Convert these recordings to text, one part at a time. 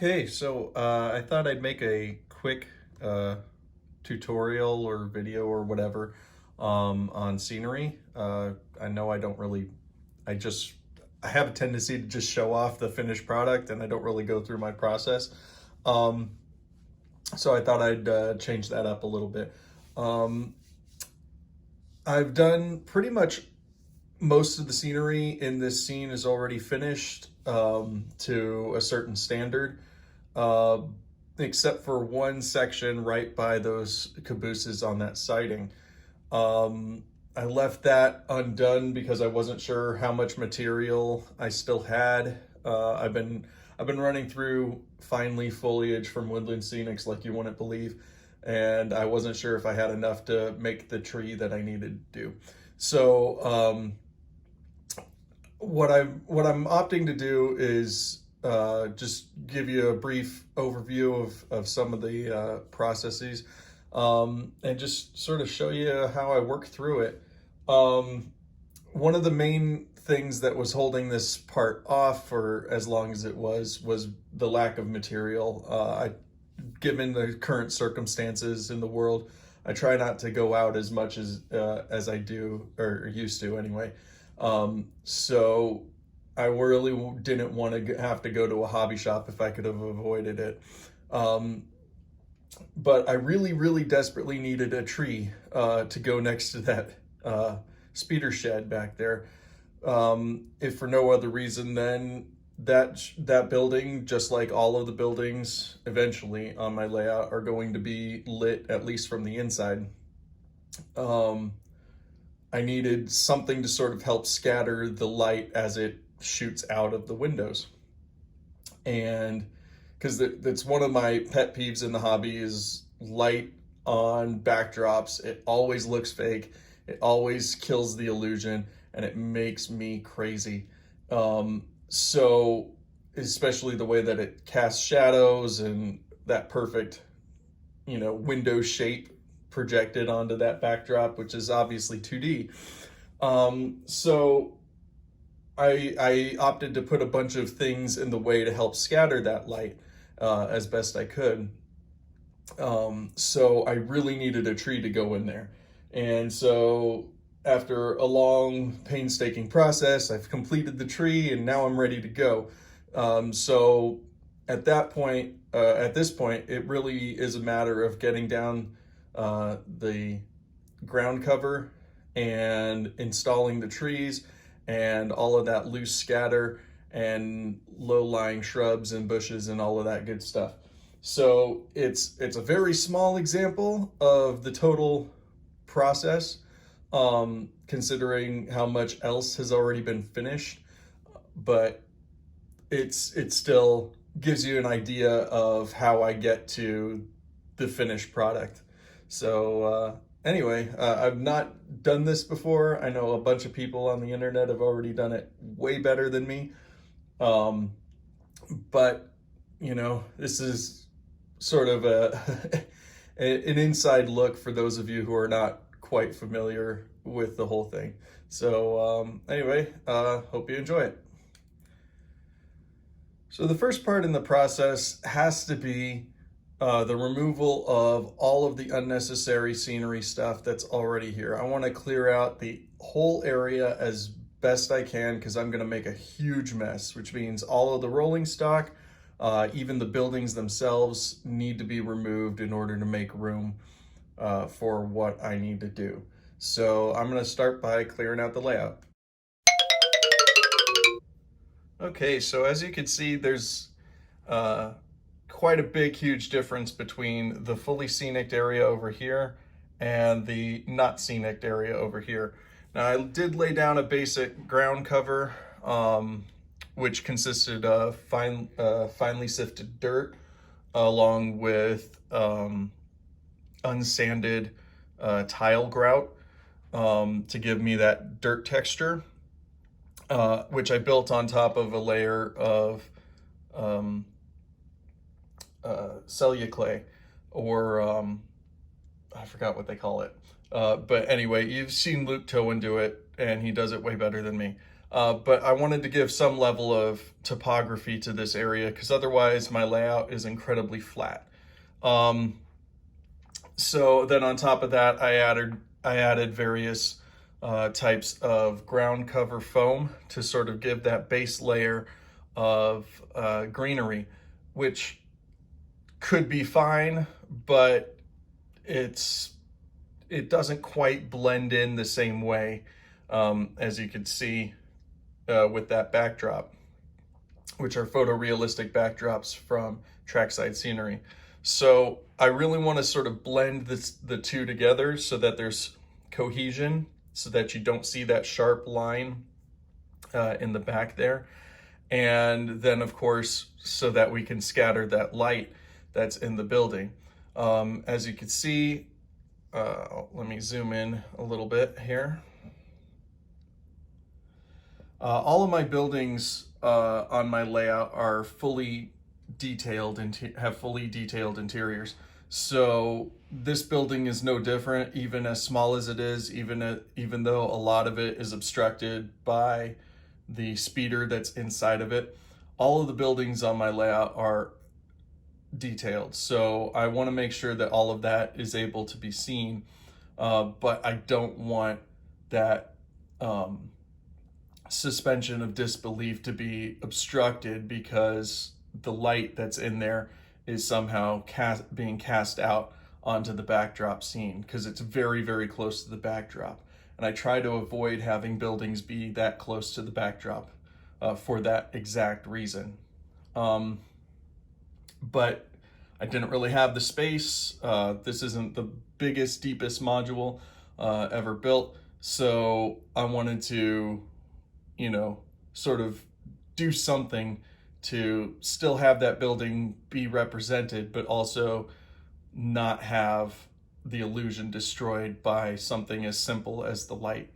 Okay, so I thought I'd make a quick tutorial or video or whatever on scenery. I know I don't really, I just, I have a tendency to just show off the finished product and I don't really go through my process. Um, so I thought I'd change that up a little bit. Um, I've done pretty much most of the scenery in this scene is already finished to a certain standard, uh, except for one section right by those cabooses on that siding. I left that undone because I wasn't sure how much material I still had. I've been running through fine leaf foliage from Woodland Scenics like you wouldn't believe, and I wasn't sure if I had enough to make the tree that I needed to do. So what I'm opting to do is just give you a brief overview of some of the processes, and just sort of show you how I work through it. One of the main things that was holding this part off for as long as it was the lack of material. Given the current circumstances in the world, I try not to go out as much as I do or used to anyway. So I really didn't want to have to go to a hobby shop if I could have avoided it. But I really, really desperately needed a tree to go next to that speeder shed back there. If for no other reason than that building, just like all of the buildings eventually on my layout, are going to be lit at least from the inside. I needed something to sort of help scatter the light as it shoots out of the windows. And because that's one of my pet peeves in the hobby is light on backdrops. It always looks fake. It always kills the illusion and it makes me crazy. So especially the way that it casts shadows and that perfect, window shape projected onto that backdrop, which is obviously 2D. So I opted to put a bunch of things in the way to help scatter that light as best I could. So I really needed a tree to go in there. And so after a long, painstaking process, I've completed the tree and now I'm ready to go. So at this point, it really is a matter of getting down the ground cover and installing the trees and all of that loose scatter and low-lying shrubs and bushes and all of that good stuff. So it's a very small example of the total process, considering how much else has already been finished, but it still gives you an idea of how I get to the finished product. So anyway, I've not done this before. I know a bunch of people on the internet have already done it way better than me. But this is sort of an inside look for those of you who are not quite familiar with the whole thing. So anyway, hope you enjoy it. So the first part in the process has to be the removal of all of the unnecessary scenery stuff that's already here. I want to clear out the whole area as best I can because I'm going to make a huge mess, which means all of the rolling stock, even the buildings themselves, need to be removed in order to make room for what I need to do. So I'm going to start by clearing out the layout. Okay, so as you can see, there's quite a big, huge difference between the fully scenic area over here and the not scenic area over here. Now, I did lay down a basic ground cover, which consisted of finely sifted dirt along with unsanded tile grout to give me that dirt texture, which I built on top of a layer of cellulose clay, or I forgot what they call it. But anyway, you've seen Luke Towan do it, and he does it way better than me. But I wanted to give some level of topography to this area because otherwise my layout is incredibly flat. So then on top of that, I added various types of ground cover foam to sort of give that base layer of greenery, which could be fine, but it doesn't quite blend in the same way, as you can see with that backdrop, which are photorealistic backdrops from trackside scenery. So I really want to sort of blend the two together so that there's cohesion, so that you don't see that sharp line in the back there. And then of course, so that we can scatter that light that's in the building. As you can see, let me zoom in a little bit here. All of my buildings on my layout are fully detailed and have fully detailed interiors. So this building is no different, even as small as it is, even though a lot of it is obstructed by the speeder that's inside of it. All of the buildings on my layout are detailed. So I want to make sure that all of that is able to be seen, but I don't want that suspension of disbelief to be obstructed because the light that's in there is somehow being cast out onto the backdrop scene, because it's very, very close to the backdrop. And I try to avoid having buildings be that close to the backdrop for that exact reason. But I didn't really have the space. This isn't the biggest, deepest module ever built. So I wanted to, sort of do something to still have that building be represented, but also not have the illusion destroyed by something as simple as the light.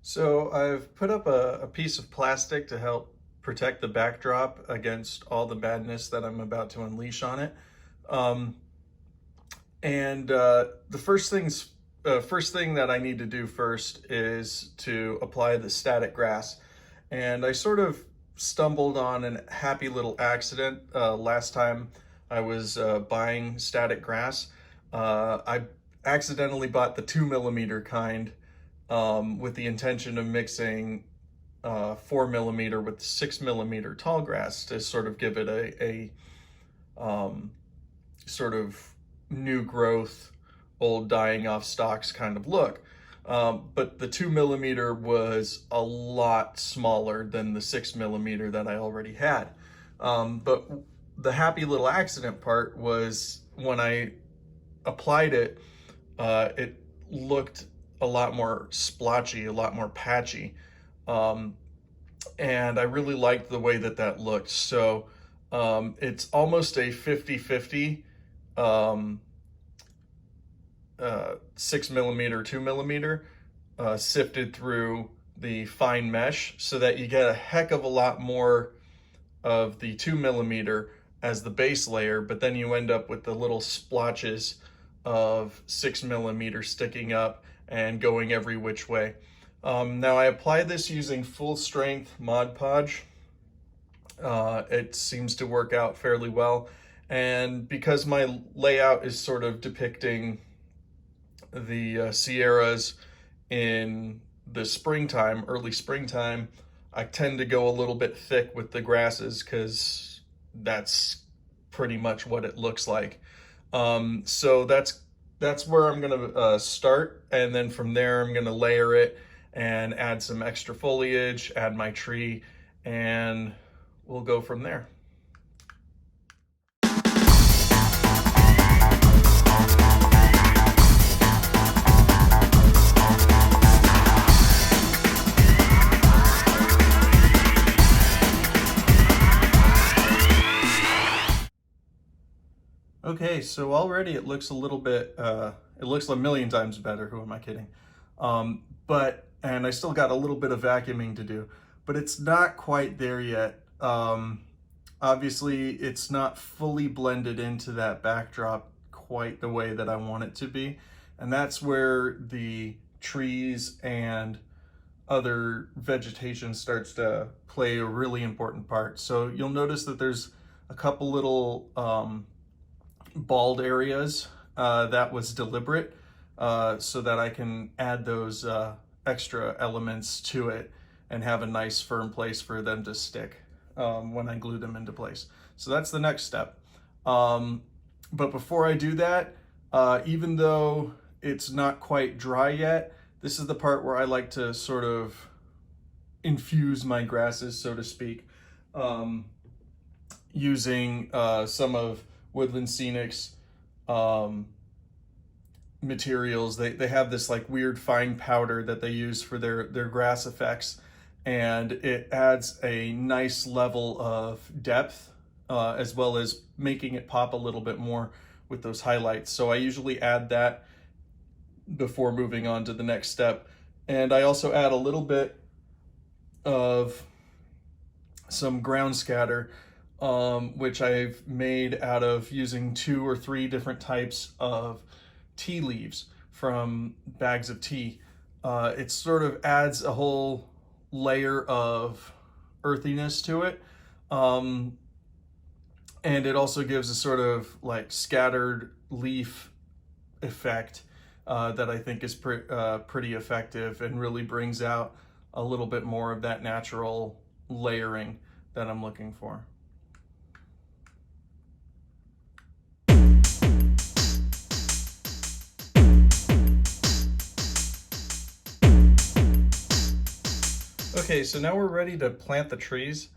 So I've put up a piece of plastic to help protect the backdrop against all the madness that I'm about to unleash on it. The first thing that I need to do first is to apply the static grass. And I sort of stumbled on a happy little accident last time I was buying static grass. I accidentally bought the 2mm kind with the intention of mixing 4mm with 6mm tall grass to sort of give it a sort of new growth, old dying off stalks kind of look. But the 2mm was a lot smaller than the 6mm that I already had. But the happy little accident part was when I applied it, it looked a lot more splotchy, a lot more patchy. And I really liked the way that looked. So it's almost a 50-50 6mm, 2mm sifted through the fine mesh, so that you get a heck of a lot more of the 2mm as the base layer, but then you end up with the little splotches of 6mm sticking up and going every which way. Now I applied this using full strength Mod Podge. It seems to work out fairly well. And because my layout is sort of depicting the Sierras in the springtime, early springtime, I tend to go a little bit thick with the grasses because that's pretty much what it looks like. So that's where I'm gonna start, and then from there I'm gonna layer it and add some extra foliage, add my tree, and we'll go from there. Okay, so already it looks a little bit, it looks a million times better, who am I kidding? And I still got a little bit of vacuuming to do, but it's not quite there yet. Obviously, it's not fully blended into that backdrop quite the way that I want it to be. And that's where the trees and other vegetation starts to play a really important part. So you'll notice that there's a couple little bald areas. That was deliberate, so that I can add those extra elements to it and have a nice firm place for them to stick when I glue them into place. So that's the next step. But before I do that, even though it's not quite dry yet, this is the part where I like to sort of infuse my grasses, so to speak, using some of Woodland Scenic's materials. They have this like weird fine powder that they use for their grass effects, and it adds a nice level of depth, as well as making it pop a little bit more with those highlights. So I usually add that before moving on to the next step. And I also add a little bit of some ground scatter, which I've made out of using 2 or 3 different types of tea leaves from bags of tea. It sort of adds a whole layer of earthiness to it. And it also gives a sort of like scattered leaf effect that I think is pretty effective, and really brings out a little bit more of that natural layering that I'm looking for. Okay, so now we're ready to plant the trees,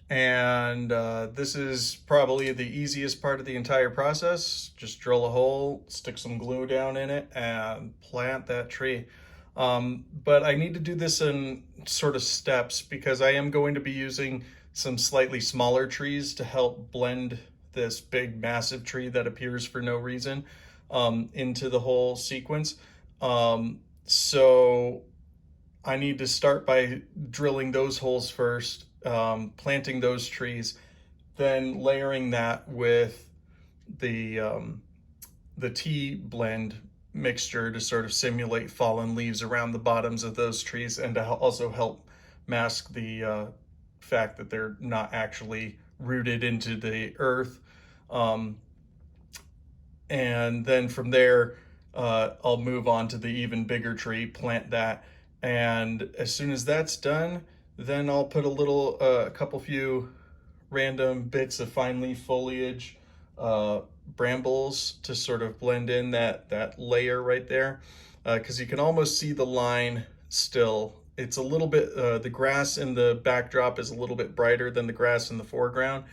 and this is probably the easiest part of the entire process. Just drill a hole, stick some glue down in it, and plant that tree. But I need to do this in sort of steps, because I am going to be using some slightly smaller trees to help blend this big massive tree that appears for no reason into the whole sequence. So I need to start by drilling those holes first, planting those trees, then layering that with the tea blend mixture to sort of simulate fallen leaves around the bottoms of those trees, and to also help mask the fact that they're not actually rooted into the earth. And then from there, I'll move on to the even bigger tree, plant that. And as soon as that's done, then I'll put a couple few random bits of fine leaf foliage, brambles, to sort of blend in that layer right there, because you can almost see the line still. It's a little bit, the grass in the backdrop is a little bit brighter than the grass in the foreground.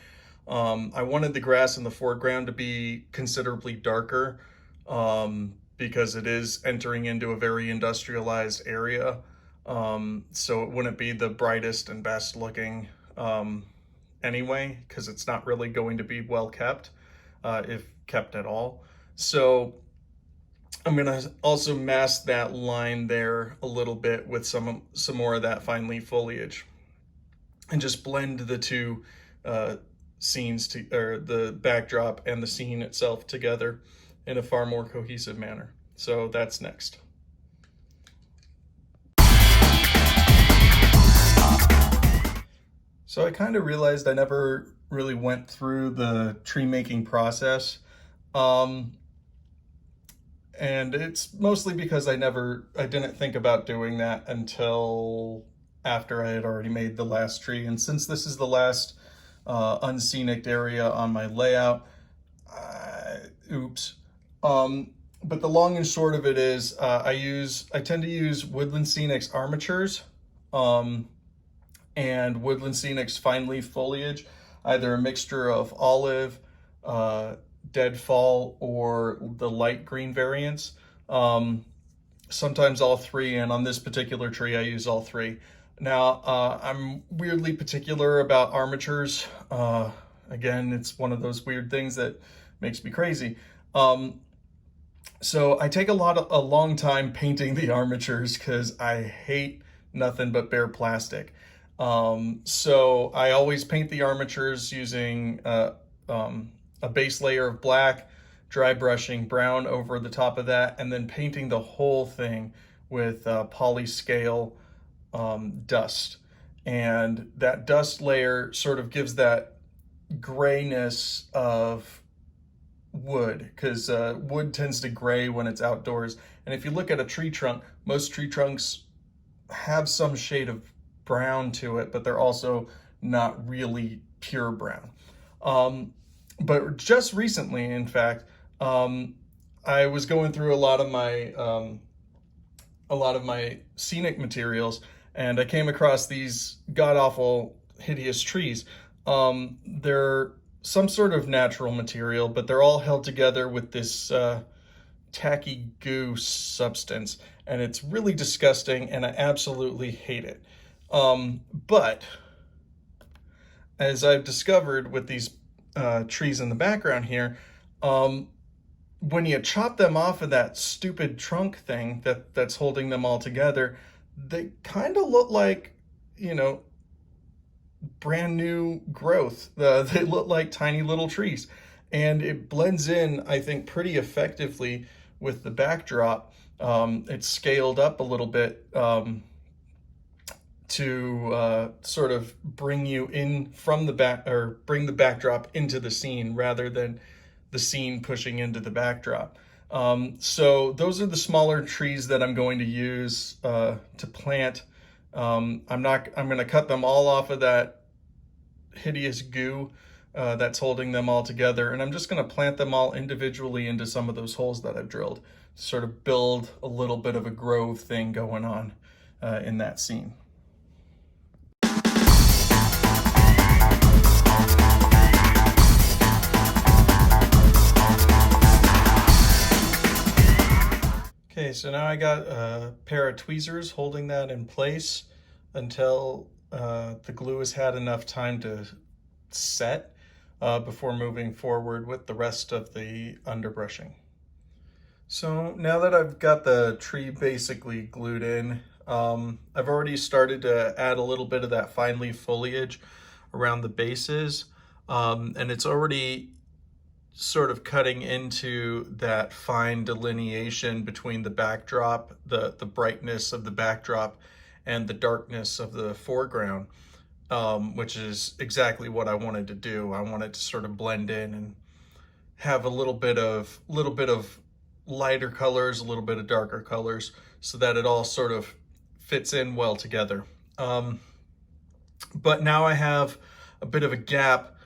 I wanted the grass in the foreground to be considerably darker, because it is entering into a very industrialized area. So it wouldn't be the brightest and best looking anyway, because it's not really going to be well kept, if kept at all. So I'm gonna also mask that line there a little bit with some more of that fine leaf foliage, and just blend the two scenes or the backdrop and the scene itself together in a far more cohesive manner. So that's next. So I kind of realized I never really went through the tree making process. And it's mostly because I didn't think about doing that until after I had already made the last tree. And since this is the last unscenic area on my layout, but the long and short of it is, I tend to use Woodland Scenic's armatures, and Woodland Scenic's fine leaf foliage, either a mixture of olive, deadfall, or the light green variants. Sometimes all 3, and on this particular tree I use all 3. Now, I'm weirdly particular about armatures. Again, it's one of those weird things that makes me crazy. So I take a long time painting the armatures, because I hate nothing but bare plastic. So I always paint the armatures using a base layer of black, dry brushing brown over the top of that, and then painting the whole thing with polyscale dust. And that dust layer sort of gives that grayness of wood, because wood tends to gray when it's outdoors. And if you look at a tree trunk, most tree trunks have some shade of brown to it, but they're also not really pure brown. But just recently, in fact, I was going through a lot of my scenic materials, and I came across these god-awful, hideous trees. They're some sort of natural material, but they're all held together with this tacky goo substance, and it's really disgusting, and I absolutely hate it. But as I've discovered with these trees in the background here, when you chop them off of that stupid trunk thing that's holding them all together, they kind of look like, you know, brand new growth. They look like tiny little trees, and it blends in, I think, pretty effectively with the backdrop. It's scaled up a little bit to sort of bring you in from the back, or bring the backdrop into the scene rather than the scene pushing into the backdrop. So those are the smaller trees that I'm going to use to plant. I'm going to cut them all off of that hideous goo that's holding them all together, and I'm just going to plant them all individually into some of those holes that I've drilled to sort of build a little bit of a grove thing going on in that scene. Okay, so now I got a pair of tweezers holding that in place until the glue has had enough time to set before moving forward with the rest of the underbrushing. So now that I've got the tree basically glued in, I've already started to add a little bit of that fine leaf foliage around the bases, and it's already sort of cutting into that fine delineation between the backdrop, the brightness of the backdrop, and the darkness of the foreground, which is exactly what I wanted to do. I wanted to sort of blend in and have a little bit of lighter colors, a little bit of darker colors, so that it all sort of fits in well together. But now I have a bit of a gap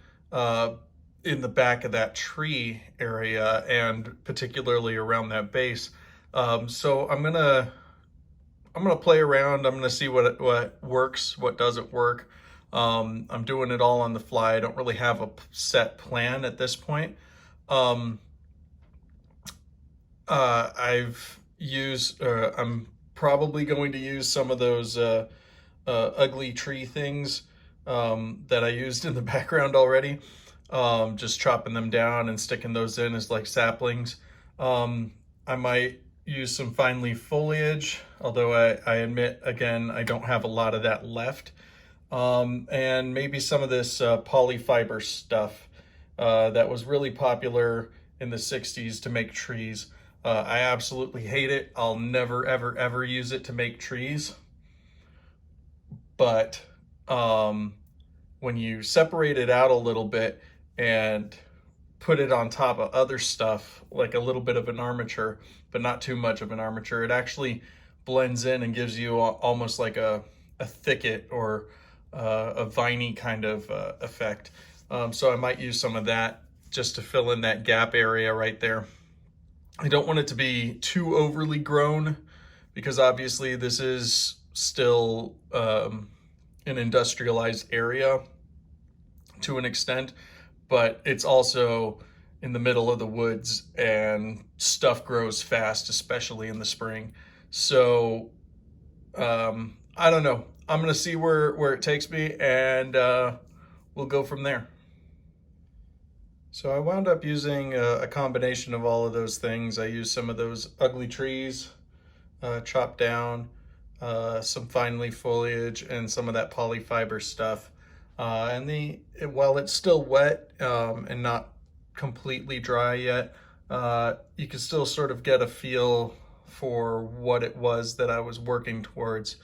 in the back of that tree area, and particularly around that base. So I'm gonna play around. I'm gonna see what works, what doesn't work. I'm doing it all on the fly. I don't really have a set plan at this point. I'm probably going to use some of those ugly tree things that I used in the background already. Just chopping them down and sticking those in as like saplings. I might use some fine leaf foliage, although I admit, again, I don't have a lot of that left. And maybe some of this polyfiber stuff that was really popular in the 60s to make trees. I absolutely hate it. I'll never, ever, ever use it to make trees. But when you separate it out a little bit and put it on top of other stuff, like a little bit of an armature, but not too much of an armature, it actually blends in and gives you almost like a thicket or a viney kind of effect. So I might use some of that just to fill in that gap area right there. I don't want it to be too overly grown, because obviously this is still an industrialized area to an extent, but it's also in the middle of the woods and stuff grows fast, especially in the spring. So I don't know. I'm gonna see where it takes me, and we'll go from there. So I wound up using a combination of all of those things. I used some of those ugly trees chopped down, some fine leaf foliage, and some of that polyfiber stuff. While it's still wet and not completely dry yet, you can still sort of get a feel for what it was that I was working towards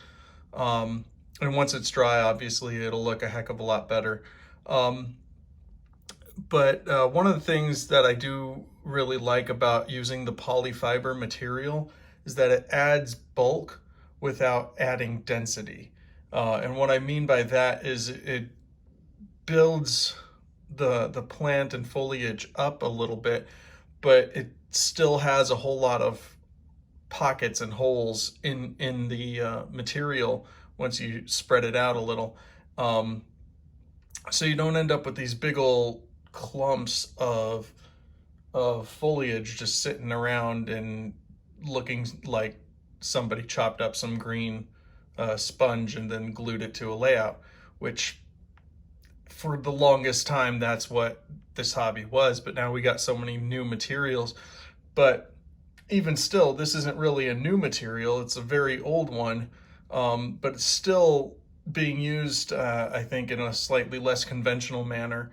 And once it's dry, obviously it'll look a heck of a lot better. Um, but one of the things that I do really like about using the polyfiber material is that it adds bulk without adding density. And what I mean by that is it builds the plant and foliage up a little bit, but it still has a whole lot of pockets and holes in the material once you spread it out a little. So you don't end up with these big old clumps of foliage just sitting around and looking like somebody chopped up some green sponge and then glued it to a layout, which for the longest time that's what this hobby was. But now we got so many new materials. But even still, this isn't really a new material, it's a very old one, but it's still being used, I think, in a slightly less conventional manner.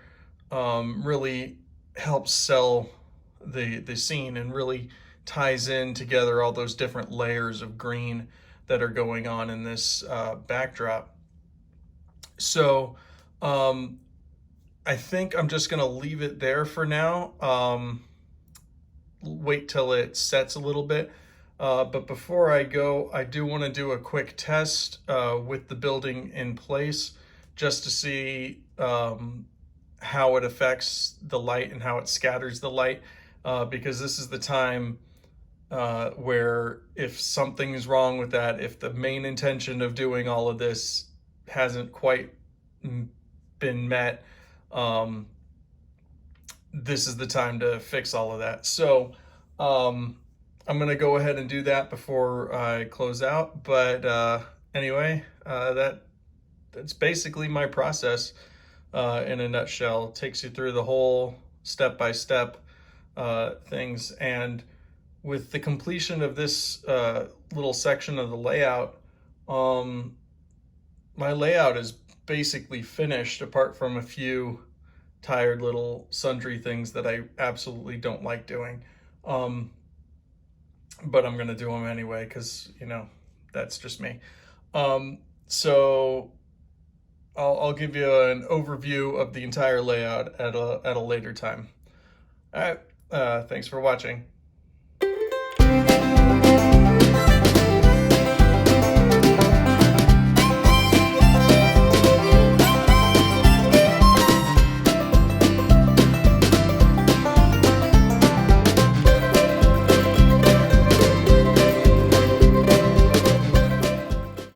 Really helps sell the scene and really ties in together all those different layers of green that are going on in this backdrop. So I think I'm just going to leave it there for now. Wait till it sets a little bit. But before I go, I do want to do a quick test with the building in place just to see how it affects the light and how it scatters the light, because this is the time where if something is wrong with that, if the main intention of doing all of this hasn't quite been met, this is the time to fix all of that. So I'm going to go ahead and do that before I close out. But anyway, that's basically my process in a nutshell. It takes you through the whole step-by-step things. And with the completion of this little section of the layout, my layout is basically finished apart from a few tired little sundry things that I absolutely don't like doing. But I'm going to do them anyway because, you know, that's just me. So I'll give you an overview of the entire layout at a later time. All right. Thanks for watching.